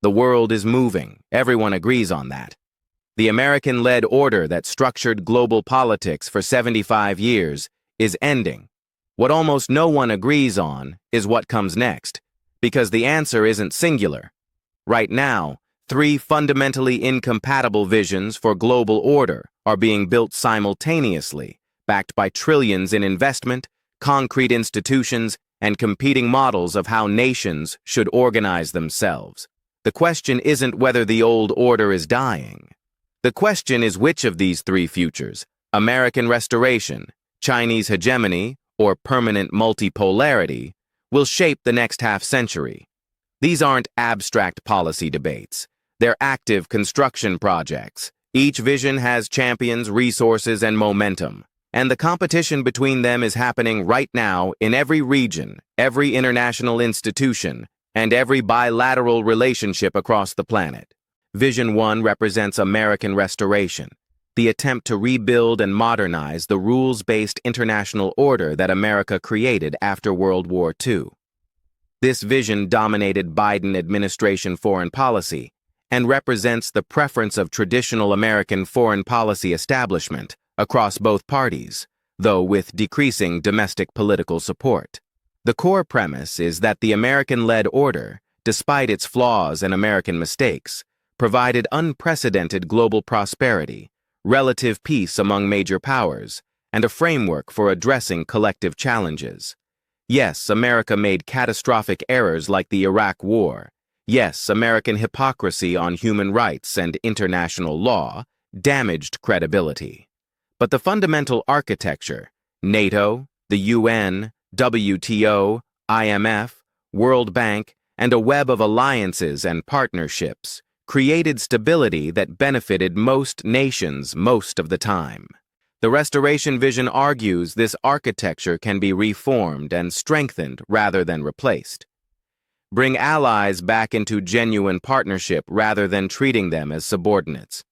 The world is moving. Everyone agrees on that. The American-led order that structured global politics for 75 years is ending. What almost no one agrees on is what comes next, because the answer isn't singular. Right now, three fundamentally incompatible visions for global order are being built simultaneously, backed by trillions in investment, concrete institutions, and competing models of how nations should organize themselves. The question isn't whether the old order is dying. The question is which of these three futures, American restoration, Chinese hegemony, or permanent multipolarity, will shape the next half-century. These aren't abstract policy debates. They're active construction projects. Each vision has champions, resources, and momentum. And the competition between them is happening right now in every region, every international institution, and every bilateral relationship across the planet. Vision 1 represents American restoration, the attempt to rebuild and modernize the rules-based international order that America created after World War II. This vision dominated Biden administration foreign policy and represents the preference of traditional American foreign policy establishment across both parties, though with decreasing domestic political support. The core premise is that the American-led order, despite its flaws and American mistakes, provided unprecedented global prosperity, relative peace among major powers, and a framework for addressing collective challenges. Yes, America made catastrophic errors like the Iraq War. Yes, American hypocrisy on human rights and international law damaged credibility. But the fundamental architecture, NATO, the UN, WTO, IMF, World Bank, and a web of alliances and partnerships, created stability that benefited most nations most of the time. The restoration vision argues this architecture can be reformed and strengthened rather than replaced. Bring allies back into genuine partnership rather than treating them as subordinates.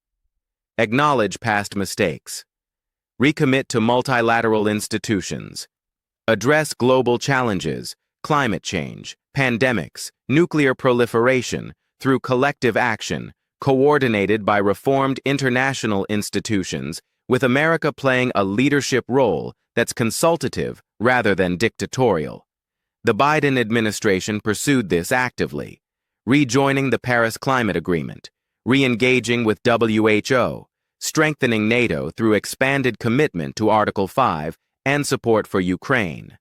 Acknowledge past mistakes. Recommit to multilateral institutions. Address global challenges, climate change, pandemics, nuclear proliferation, through collective action, coordinated by reformed international institutions, with America playing a leadership role that's consultative rather than dictatorial. The Biden administration pursued this actively, rejoining the Paris Climate Agreement, re-engaging with WHO, strengthening NATO through expanded commitment to Article 5 and support for Ukraine,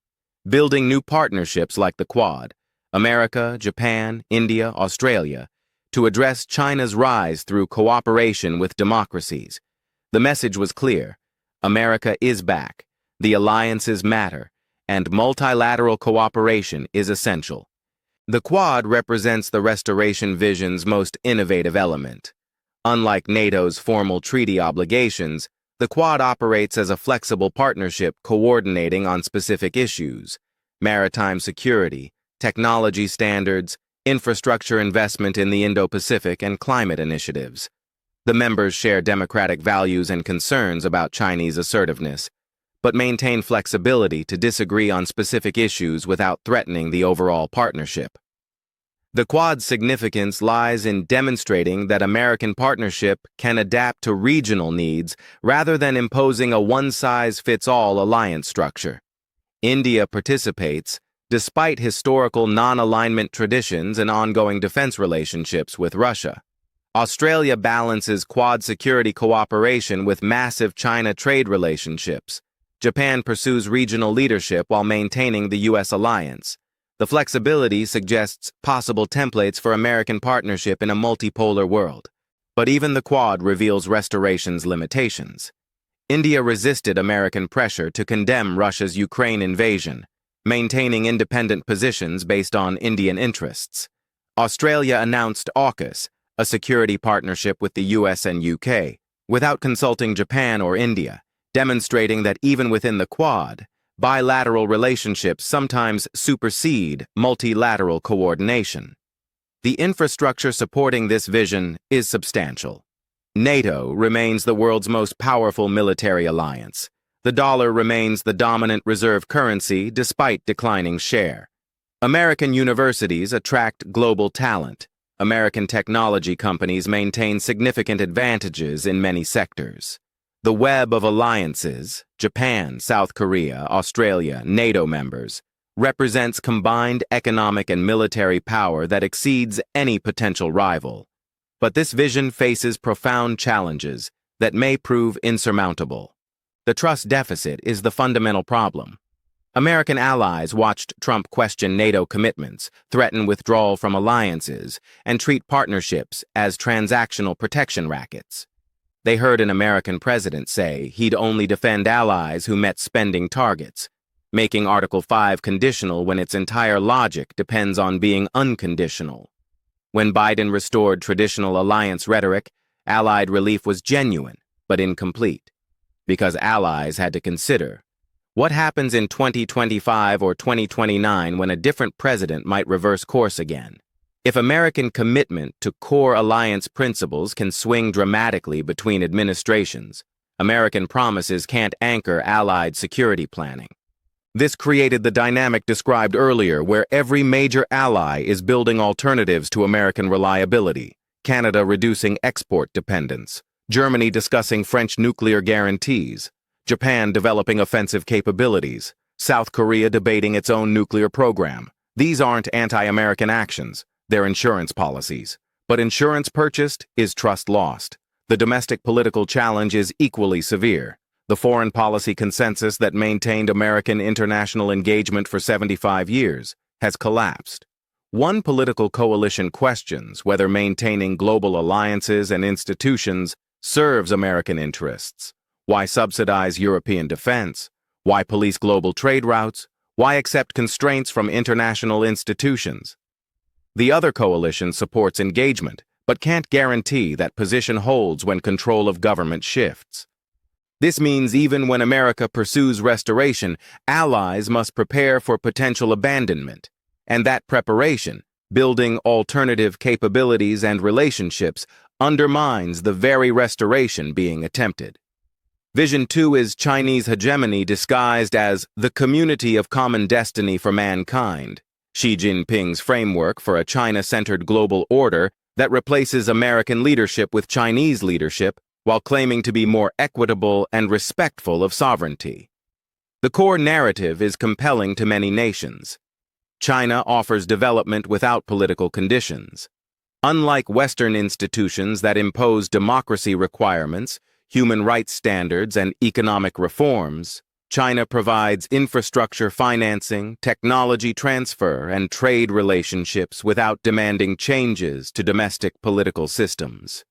building new partnerships like the Quad, America, Japan, India, Australia, to address China's rise through cooperation with democracies. The message was clear. America is back, the alliances matter, and multilateral cooperation is essential. The Quad represents the restoration vision's most innovative element. Unlike NATO's formal treaty obligations, the Quad operates as a flexible partnership coordinating on specific issues: maritime security, technology standards, infrastructure investment in the Indo-Pacific, and climate initiatives. The members share democratic values and concerns about Chinese assertiveness, but maintain flexibility to disagree on specific issues without threatening the overall partnership. The Quad's significance lies in demonstrating that American partnership can adapt to regional needs rather than imposing a one-size-fits-all alliance structure. India participates, despite historical non-alignment traditions and ongoing defense relationships with Russia. Australia balances Quad security cooperation with massive China trade relationships. Japan pursues regional leadership while maintaining the U.S. alliance. The flexibility suggests possible templates for American partnership in a multipolar world. But even the Quad reveals restoration's limitations. India resisted American pressure to condemn Russia's Ukraine invasion, maintaining independent positions based on Indian interests. Australia announced AUKUS, a security partnership with the US and UK, without consulting Japan or India, demonstrating that even within the Quad, bilateral relationships sometimes supersede multilateral coordination. The infrastructure supporting this vision is substantial. NATO remains the world's most powerful military alliance. The dollar remains the dominant reserve currency despite declining share. American universities attract global talent. American technology companies maintain significant advantages in many sectors. The web of alliances, Japan, South Korea, Australia, NATO members, represents combined economic and military power that exceeds any potential rival. But this vision faces profound challenges that may prove insurmountable. The trust deficit is the fundamental problem. American allies watched Trump question NATO commitments, threaten withdrawal from alliances, and treat partnerships as transactional protection rackets. They heard an American president say he'd only defend allies who met spending targets, making Article 5 conditional when its entire logic depends on being unconditional. When Biden restored traditional alliance rhetoric, allied relief was genuine, but incomplete, because allies had to consider what happens in 2025 or 2029 when a different president might reverse course again. If American commitment to core alliance principles can swing dramatically between administrations, American promises can't anchor allied security planning. This created the dynamic described earlier, where every major ally is building alternatives to American reliability, Canada reducing export dependence, Germany discussing French nuclear guarantees, Japan developing offensive capabilities, South Korea debating its own nuclear program. These aren't anti-American actions, they're insurance policies. But insurance purchased is trust lost. The domestic political challenge is equally severe. The foreign policy consensus that maintained American international engagement for 75 years has collapsed. One political coalition questions whether maintaining global alliances and institutions serves American interests. Why subsidize European defense? Why police global trade routes? Why accept constraints from international institutions? The other coalition supports engagement, but can't guarantee that position holds when control of government shifts. This means even when America pursues restoration, allies must prepare for potential abandonment. And that preparation, building alternative capabilities and relationships, undermines the very restoration being attempted. Vision 2 is Chinese hegemony disguised as the community of common destiny for mankind, Xi Jinping's framework for a China-centered global order that replaces American leadership with Chinese leadership while claiming to be more equitable and respectful of sovereignty. The core narrative is compelling to many nations. China offers development without political conditions. Unlike Western institutions that impose democracy requirements, human rights standards, and economic reforms, China provides infrastructure financing, technology transfer, and trade relationships without demanding changes to domestic political systems.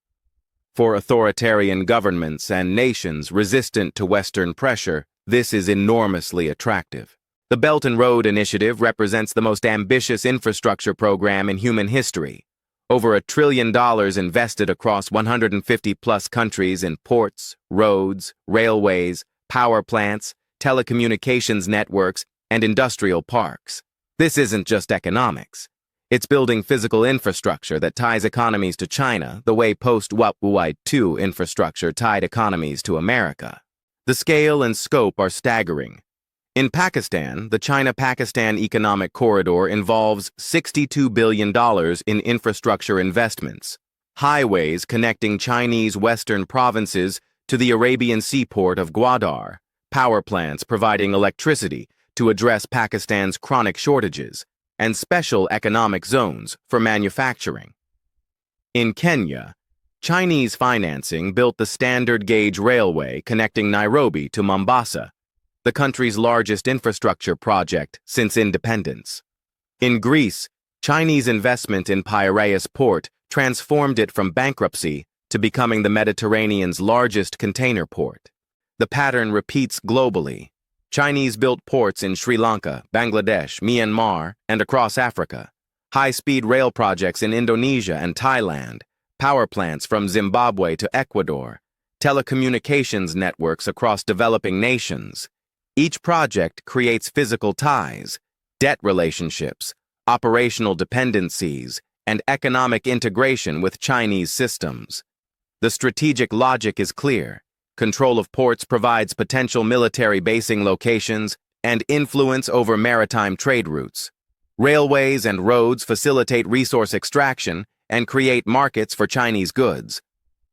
For authoritarian governments and nations resistant to Western pressure, this is enormously attractive. The Belt and Road Initiative represents the most ambitious infrastructure program in human history. Over $1 trillion invested across 150-plus countries in ports, roads, railways, power plants, telecommunications networks, and industrial parks. This isn't just economics. It's building physical infrastructure that ties economies to China the way post-World War II infrastructure tied economies to America. The scale and scope are staggering. In Pakistan, the China-Pakistan Economic Corridor involves $62 billion in infrastructure investments, highways connecting Chinese western provinces to the Arabian seaport of Gwadar, power plants providing electricity to address Pakistan's chronic shortages, and special economic zones for manufacturing. In Kenya, Chinese financing built the standard gauge railway connecting Nairobi to Mombasa, the country's largest infrastructure project since independence. In Greece, Chinese investment in Piraeus port transformed it from bankruptcy to becoming the Mediterranean's largest container port. The pattern repeats globally. Chinese-built ports in Sri Lanka, Bangladesh, Myanmar, and across Africa, high-speed rail projects in Indonesia and Thailand, power plants from Zimbabwe to Ecuador, telecommunications networks across developing nations. Each project creates physical ties, debt relationships, operational dependencies, and economic integration with Chinese systems. The strategic logic is clear. Control of ports provides potential military basing locations and influence over maritime trade routes. Railways and roads facilitate resource extraction, and create markets for Chinese goods.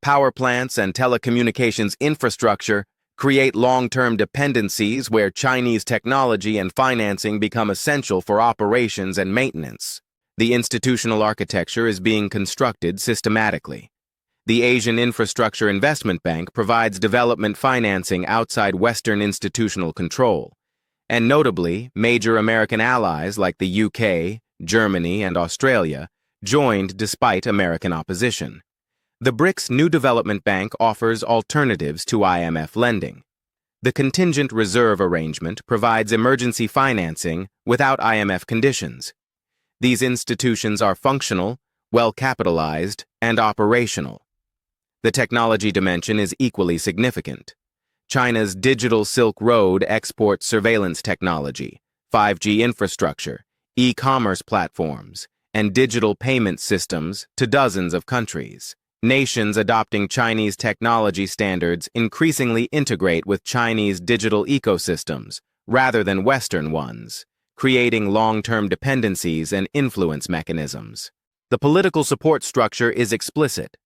Power plants and telecommunications infrastructure create long-term dependencies where Chinese technology and financing become essential for operations and maintenance. The institutional architecture is being constructed systematically. The Asian Infrastructure Investment Bank provides development financing outside Western institutional control, and notably, major American allies like the UK, Germany, and Australia joined despite American opposition. The BRICS New Development Bank offers alternatives to IMF lending. The Contingent Reserve Arrangement provides emergency financing without IMF conditions. These institutions are functional, well-capitalized, and operational. The technology dimension is equally significant. China's Digital Silk Road exports surveillance technology, 5G infrastructure, e-commerce platforms, and digital payment systems to dozens of countries. Nations adopting Chinese technology standards increasingly integrate with Chinese digital ecosystems rather than Western ones, creating long-term dependencies and influence mechanisms. The political support structure is explicit.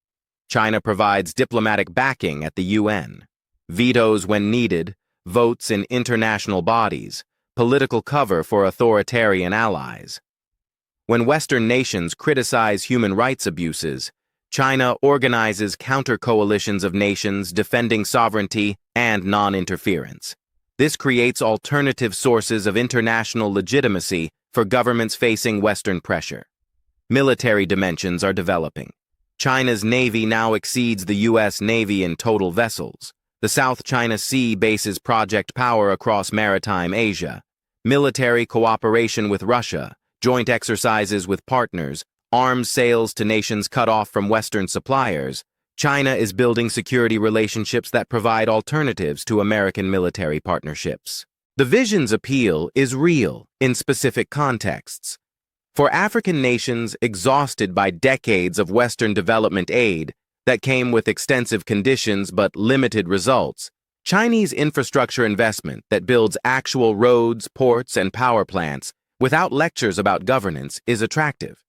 China provides diplomatic backing at the UN, vetoes when needed, votes in international bodies, political cover for authoritarian allies. When Western nations criticize human rights abuses, China organizes counter-coalitions of nations defending sovereignty and non-interference. This creates alternative sources of international legitimacy for governments facing Western pressure. Military dimensions are developing. China's Navy now exceeds the U.S. Navy in total vessels. The South China Sea bases project power across maritime Asia. Military cooperation with Russia, joint exercises with partners, arms sales to nations cut off from Western suppliers. China is building security relationships that provide alternatives to American military partnerships. The vision's appeal is real in specific contexts. For African nations exhausted by decades of Western development aid that came with extensive conditions but limited results, Chinese infrastructure investment that builds actual roads, ports, and power plants without lectures about governance is attractive.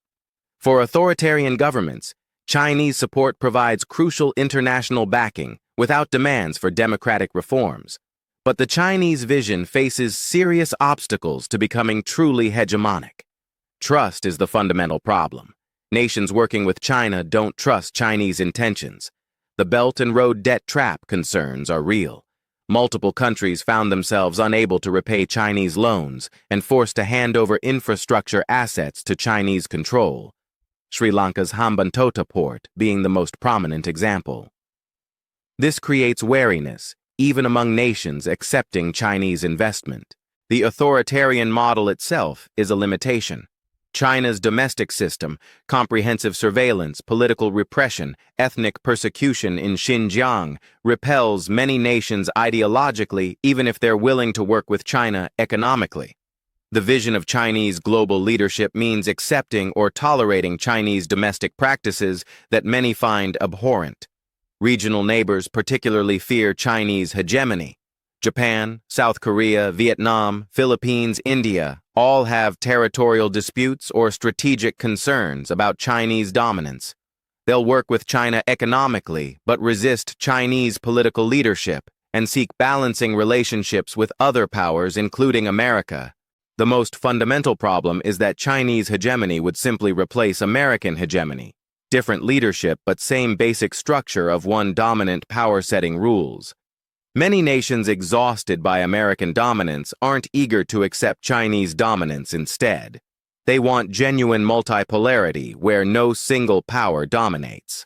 For authoritarian governments, Chinese support provides crucial international backing without demands for democratic reforms. But the Chinese vision faces serious obstacles to becoming truly hegemonic. Trust is the fundamental problem. Nations working with China don't trust Chinese intentions. The Belt and Road debt trap concerns are real. Multiple countries found themselves unable to repay Chinese loans and forced to hand over infrastructure assets to Chinese control. Sri Lanka's Hambantota port being the most prominent example. This creates wariness, even among nations accepting Chinese investment. The authoritarian model itself is a limitation. China's domestic system, comprehensive surveillance, political repression, ethnic persecution in Xinjiang, repels many nations ideologically even if they're willing to work with China economically. The vision of Chinese global leadership means accepting or tolerating Chinese domestic practices that many find abhorrent. Regional neighbors particularly fear Chinese hegemony. Japan, South Korea, Vietnam, Philippines, India all have territorial disputes or strategic concerns about Chinese dominance. They'll work with China economically but resist Chinese political leadership and seek balancing relationships with other powers, including America. The most fundamental problem is that Chinese hegemony would simply replace American hegemony. Different leadership, but same basic structure of one dominant power setting rules. Many nations exhausted by American dominance aren't eager to accept Chinese dominance instead. They want genuine multipolarity where no single power dominates.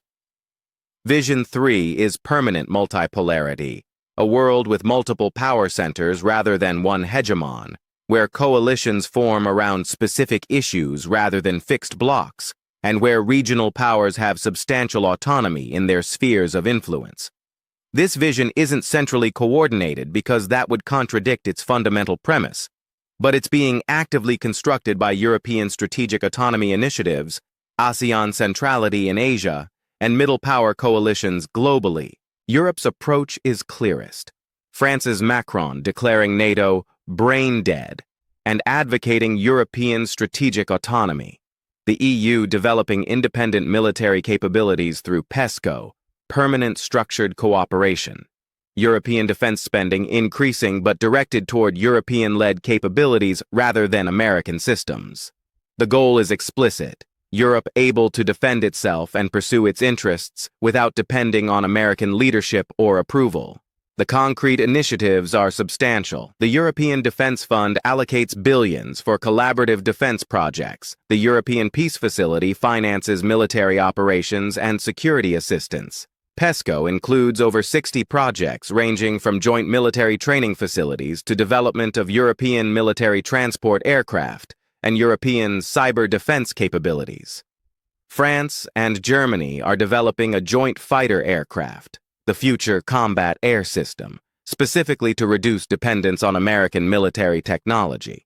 Vision 3 is permanent multipolarity, a world with multiple power centers rather than one hegemon, where coalitions form around specific issues rather than fixed blocks, and where regional powers have substantial autonomy in their spheres of influence. This vision isn't centrally coordinated because that would contradict its fundamental premise, but it's being actively constructed by European strategic autonomy initiatives, ASEAN centrality in Asia, and middle power coalitions globally. Europe's approach is clearest. France's Macron declaring NATO brain dead and advocating European strategic autonomy. The EU developing independent military capabilities through PESCO, Permanent Structured Cooperation. European defense spending increasing but directed toward European-led capabilities rather than American systems. The goal is explicit: Europe able to defend itself and pursue its interests without depending on American leadership or approval. The concrete initiatives are substantial. The European Defense Fund allocates billions for collaborative defense projects. The European Peace Facility finances military operations and security assistance. PESCO includes over 60 projects ranging from joint military training facilities to development of European military transport aircraft and European cyber defense capabilities. France and Germany are developing a joint fighter aircraft, the Future Combat Air System, specifically to reduce dependence on American military technology.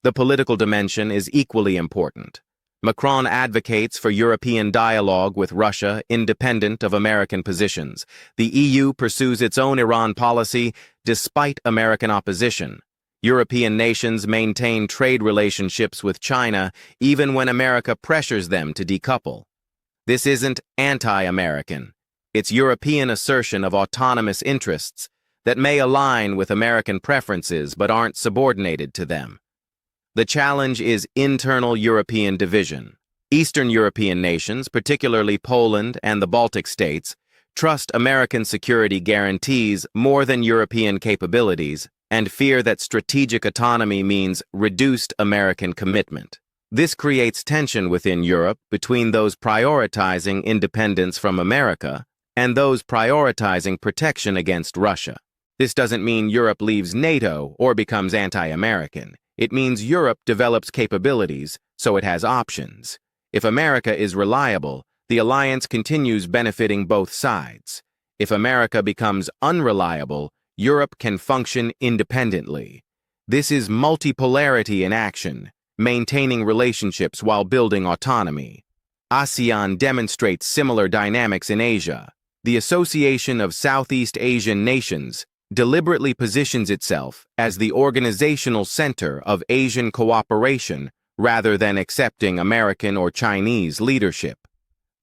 The political dimension is equally important. Macron advocates for European dialogue with Russia independent of American positions. The EU pursues its own Iran policy despite American opposition. European nations maintain trade relationships with China even when America pressures them to decouple. This isn't anti-American. It's European assertion of autonomous interests that may align with American preferences but aren't subordinated to them. The challenge is internal European division. Eastern European nations, particularly Poland and the Baltic states, trust American security guarantees more than European capabilities and fear that strategic autonomy means reduced American commitment. This creates tension within Europe between those prioritizing independence from America and those prioritizing protection against Russia. This doesn't mean Europe leaves NATO or becomes anti-American. It means Europe develops capabilities, so it has options. If America is reliable, the alliance continues benefiting both sides. If America becomes unreliable, Europe can function independently. This is multipolarity in action, maintaining relationships while building autonomy. ASEAN demonstrates similar dynamics in Asia. The Association of Southeast Asian Nations deliberately positions itself as the organizational center of Asian cooperation rather than accepting American or Chinese leadership.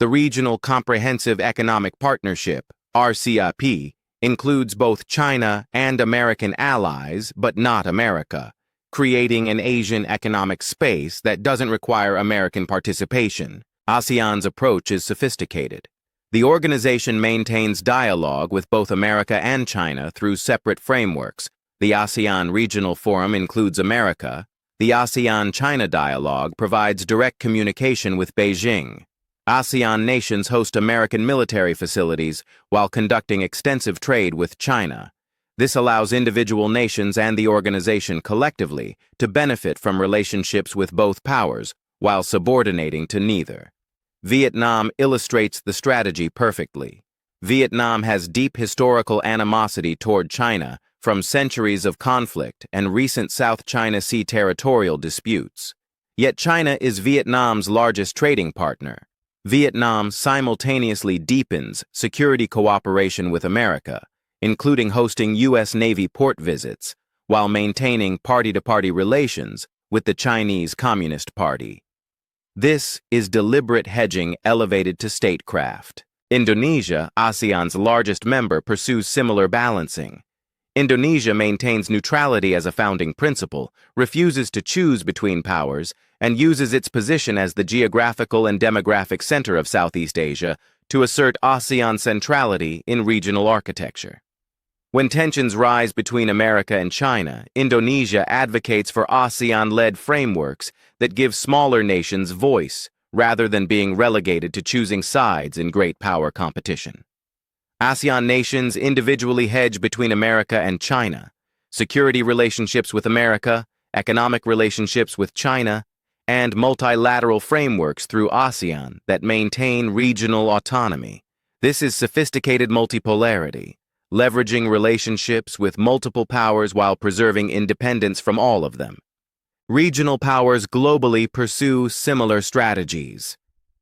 The Regional Comprehensive Economic Partnership, RCEP, includes both China and American allies, but not America, creating an Asian economic space that doesn't require American participation. ASEAN's approach is sophisticated. The organization maintains dialogue with both America and China through separate frameworks. The ASEAN Regional Forum includes America. The ASEAN-China dialogue provides direct communication with Beijing. ASEAN nations host American military facilities while conducting extensive trade with China. This allows individual nations and the organization collectively to benefit from relationships with both powers while subordinating to neither. Vietnam illustrates the strategy perfectly. Vietnam has deep historical animosity toward China from centuries of conflict and recent South China Sea territorial disputes. Yet China is Vietnam's largest trading partner. Vietnam simultaneously deepens security cooperation with America, including hosting U.S. Navy port visits, while maintaining party-to-party relations with the Chinese Communist Party. This is deliberate hedging elevated to statecraft. Indonesia, ASEAN's largest member, pursues similar balancing. Indonesia maintains neutrality as a founding principle, refuses to choose between powers, and uses its position as the geographical and demographic center of Southeast Asia to assert ASEAN centrality in regional architecture. When tensions rise between America and China, Indonesia advocates for ASEAN-led frameworks that give smaller nations voice rather than being relegated to choosing sides in great power competition. ASEAN nations individually hedge between America and China, security relationships with America, economic relationships with China, and multilateral frameworks through ASEAN that maintain regional autonomy. This is sophisticated multipolarity, leveraging relationships with multiple powers while preserving independence from all of them. Regional powers globally pursue similar strategies.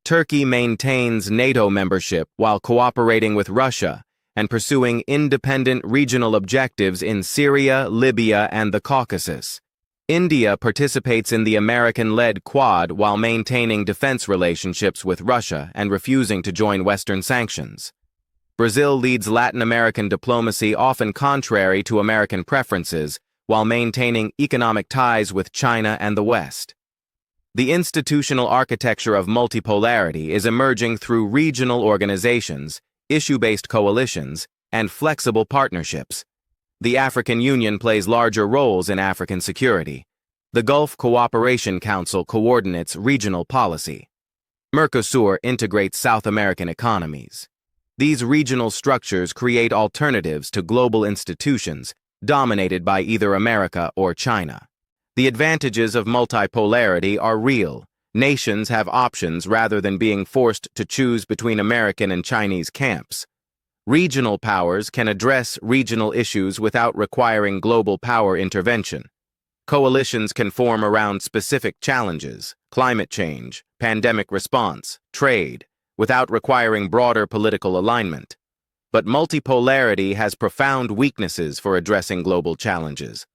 Turkey maintains NATO membership while cooperating with Russia and pursuing independent regional objectives in Syria, Libya, and the Caucasus. India participates in the American-led Quad while maintaining defense relationships with Russia and refusing to join Western sanctions. Brazil leads Latin American diplomacy often contrary to American preferences while maintaining economic ties with China and the West. The institutional architecture of multipolarity is emerging through regional organizations, issue-based coalitions, and flexible partnerships. The African Union plays larger roles in African security. The Gulf Cooperation Council coordinates regional policy. Mercosur integrates South American economies. These regional structures create alternatives to global institutions dominated by either America or China. The advantages of multipolarity are real. Nations have options rather than being forced to choose between American and Chinese camps. Regional powers can address regional issues without requiring global power intervention. Coalitions can form around specific challenges, climate change, pandemic response, trade, without requiring broader political alignment. But multipolarity has profound weaknesses for addressing global challenges.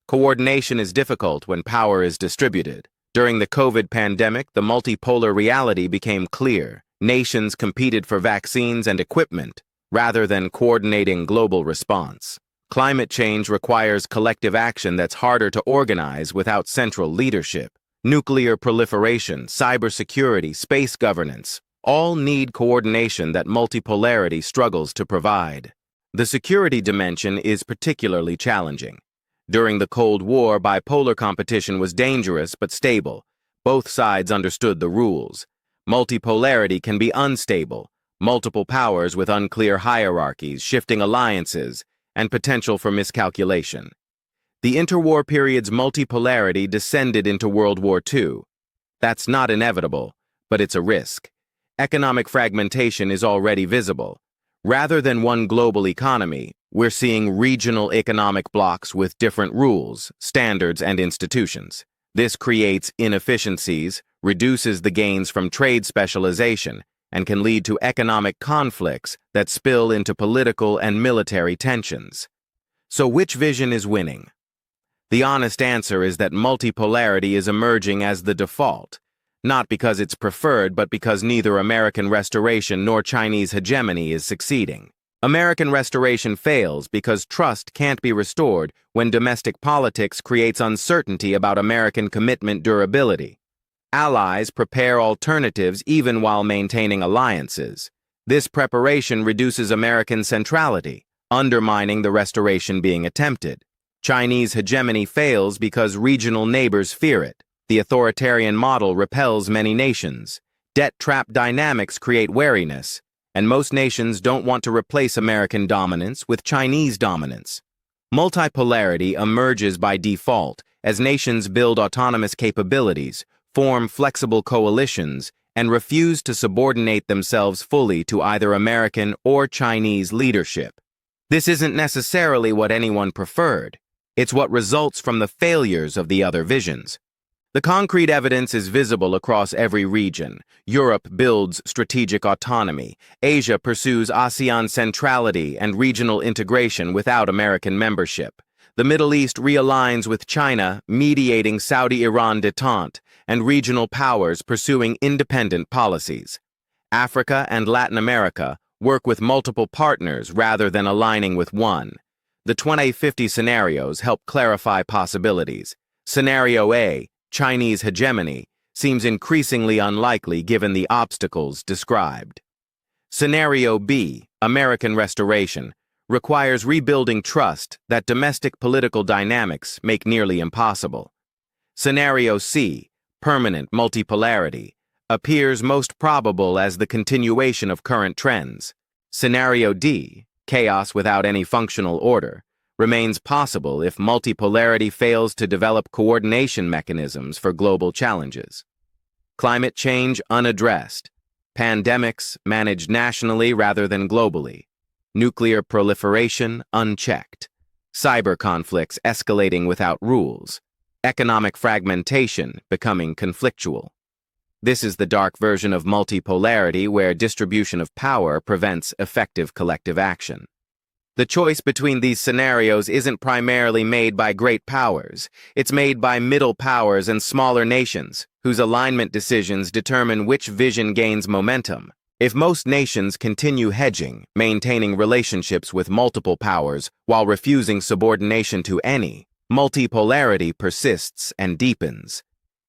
Coordination is difficult when power is distributed. During the COVID pandemic, the multipolar reality became clear. Nations competed for vaccines and equipment, rather than coordinating global response. Climate change requires collective action that's harder to organize without central leadership. Nuclear proliferation, cybersecurity, space governance, all need coordination that multipolarity struggles to provide. The security dimension is particularly challenging. During the Cold War, bipolar competition was dangerous but stable. Both sides understood the rules. Multipolarity can be unstable. Multiple powers with unclear hierarchies, shifting alliances, and potential for miscalculation. The interwar period's multipolarity descended into World War II. That's not inevitable, but it's a risk. Economic fragmentation is already visible. Rather than one global economy, we're seeing regional economic blocs with different rules, standards, and institutions. This creates inefficiencies, reduces the gains from trade specialization, and can lead to economic conflicts that spill into political and military tensions. So which vision is winning? The honest answer is that multipolarity is emerging as the default, not because it's preferred, but because neither American restoration nor Chinese hegemony is succeeding. American restoration fails because trust can't be restored when domestic politics creates uncertainty about American commitment durability. Allies prepare alternatives even while maintaining alliances. This preparation reduces American centrality, undermining the restoration being attempted. Chinese hegemony fails because regional neighbors fear it. The authoritarian model repels many nations. Debt trap dynamics create wariness, and most nations don't want to replace American dominance with Chinese dominance. Multipolarity emerges by default as nations build autonomous capabilities, form flexible coalitions, and refuse to subordinate themselves fully to either American or Chinese leadership. This isn't necessarily what anyone preferred. It's what results from the failures of the other visions. The concrete evidence is visible across every region. Europe builds strategic autonomy. Asia pursues ASEAN centrality and regional integration without American membership. The Middle East realigns with China, mediating Saudi-Iran détente, and regional powers pursuing independent policies. Africa and Latin America work with multiple partners rather than aligning with one. The 2050 scenarios help clarify possibilities. Scenario A, Chinese hegemony, seems increasingly unlikely given the obstacles described. Scenario B, American restoration, requires rebuilding trust that domestic political dynamics make nearly impossible. Scenario C, permanent multipolarity, appears most probable as the continuation of current trends. Scenario D, chaos without any functional order, remains possible if multipolarity fails to develop coordination mechanisms for global challenges. Climate change unaddressed. Pandemics managed nationally rather than globally. Nuclear proliferation unchecked. Cyber conflicts escalating without rules. Economic fragmentation becoming conflictual. This is the dark version of multipolarity where distribution of power prevents effective collective action. The choice between these scenarios isn't primarily made by great powers. It's made by middle powers and smaller nations, whose alignment decisions determine which vision gains momentum. If most nations continue hedging, maintaining relationships with multiple powers while refusing subordination to any, multipolarity persists and deepens.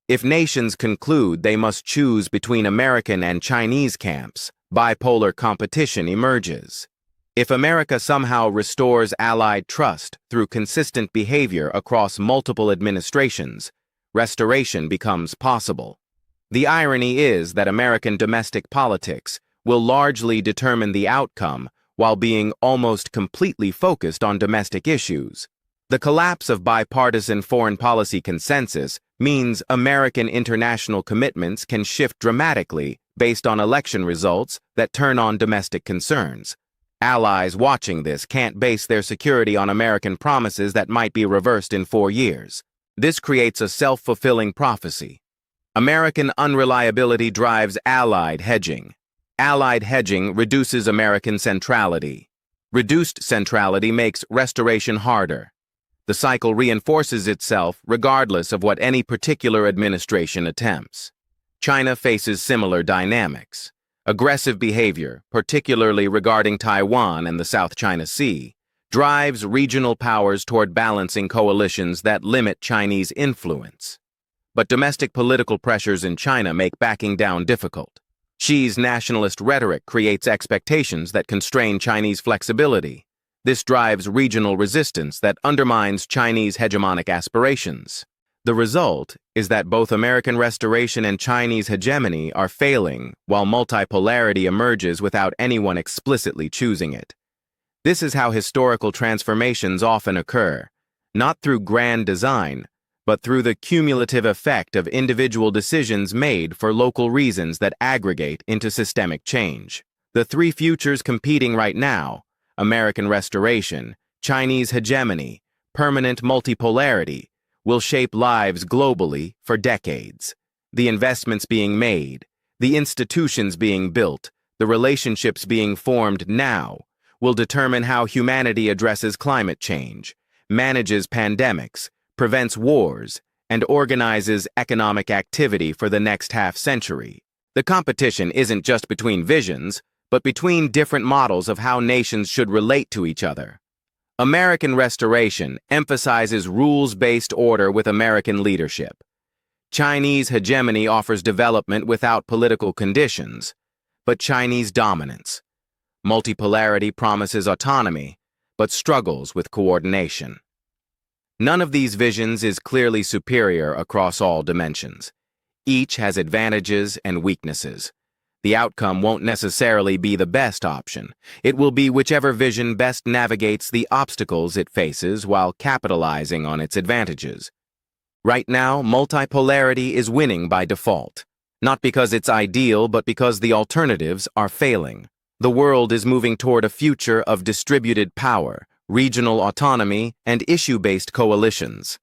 If nations conclude they must choose between American and Chinese camps, bipolar competition emerges. If America somehow restores allied trust through consistent behavior across multiple administrations, restoration becomes possible. The irony is that American domestic politics will largely determine the outcome while being almost completely focused on domestic issues. The collapse of bipartisan foreign policy consensus means American international commitments can shift dramatically based on election results that turn on domestic concerns. Allies watching this can't base their security on American promises that might be reversed in 4 years. This creates a self-fulfilling prophecy. American unreliability drives Allied hedging. Allied hedging reduces American centrality. Reduced centrality makes restoration harder. The cycle reinforces itself regardless of what any particular administration attempts. China faces similar dynamics. Aggressive behavior, particularly regarding Taiwan and the South China Sea, drives regional powers toward balancing coalitions that limit Chinese influence. But domestic political pressures in China make backing down difficult. Xi's nationalist rhetoric creates expectations that constrain Chinese flexibility. This drives regional resistance that undermines Chinese hegemonic aspirations. The result is that both American restoration and Chinese hegemony are failing, while multipolarity emerges without anyone explicitly choosing it. This is how historical transformations often occur, not through grand design, but through the cumulative effect of individual decisions made for local reasons that aggregate into systemic change. The three futures competing right now, American restoration, Chinese hegemony, permanent multipolarity, will shape lives globally for decades. The investments being made, the institutions being built, the relationships being formed now will determine how humanity addresses climate change, manages pandemics, prevents wars, and organizes economic activity for the next half-century. The competition isn't just between visions, but between different models of how nations should relate to each other. American restoration emphasizes rules-based order with American leadership. Chinese hegemony offers development without political conditions, but Chinese dominance. Multipolarity promises autonomy, but struggles with coordination. None of these visions is clearly superior across all dimensions. Each has advantages and weaknesses. The outcome won't necessarily be the best option. It will be whichever vision best navigates the obstacles it faces while capitalizing on its advantages. Right now, multipolarity is winning by default. Not because it's ideal, but because the alternatives are failing. The world is moving toward a future of distributed power, regional autonomy, and issue-based coalitions.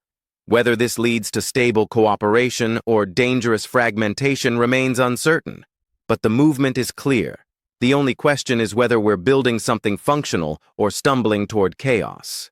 Whether this leads to stable cooperation or dangerous fragmentation remains uncertain. But the movement is clear. The only question is whether we're building something functional or stumbling toward chaos.